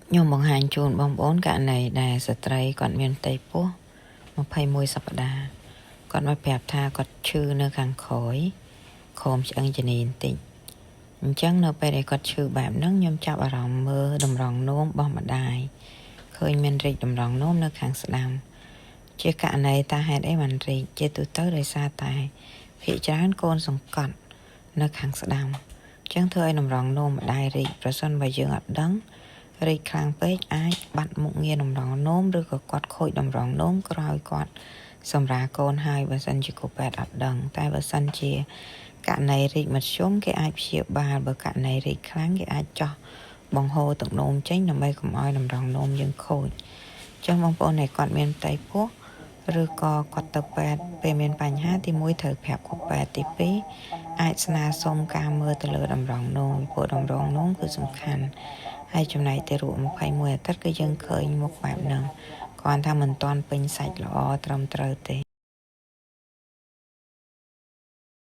ខ្ញុំបង្ហាញជូនបងប្អូនករណីដែលស្ត្រីគាត់មានផ្ទៃពោះ21សប្តាហ៍គាត់មកប្រាប់ថាគាត់ឈឺនៅខាងក្រោយខោមឆ្អឹងជំនីបន្តិចអញ្ចឹងនៅពេលដែលគាត់ឈឺបែបហ្នឹងខ្ញុំចាប់អារម្មណ៍មើលតម្រងនោមរបស់ម្ដាយឃើញមានរីកតម្រងនោមនៅខាងស្ដាំជាករណីតាហេតុអីបានរីកជាទូទៅដោយសារតែភាគច្រើនកូនសង្កត់នៅខាងស្ដាំអញ្ចឹងធ្វើឲ្យតម្រងនោមម្ដាយរីកប្រសិនបើយើងអត់ដឹងរីកខ្លាំងពេកអាចបាត់មុខងារតម្រងនោមឬក៏គាត់ខូចតម្រងនោមក្រោយគាត់សម្រាលកូនហើយបើសិនជាគ្រូពេទ្យអត់ដឹងតែបើសិនជាករណីរីកមធ្យមគេអាចព្យាបាលបើករណីរីកខ្លាំងគេអាចចោះបង្ហូរទឹកនោមចេញដើម្បីកុំឲ្យតម្រងនោមយើងខូចអញ្ចឹងបងប្អូនដែលគាត់មានផ្ទៃពោះឬក៏គាត់ទៅពេទ្យពេលមានបញ្ហាទី1ត្រូវប្រាប់គ្រូពេទ្យទី2អាចស្នើសុំការមើលទៅលើតម្រងនោមព្រោះតម្រងនោមគឺសំខាន់ហើយចំណែកទៅរូប21អាទិត្យគឺយើងឃើញមុខបែបហ្នឹងគ្រាន់ថាមិនទាន់ពេញសាច់ល្អត្រឹមត្រូវទេ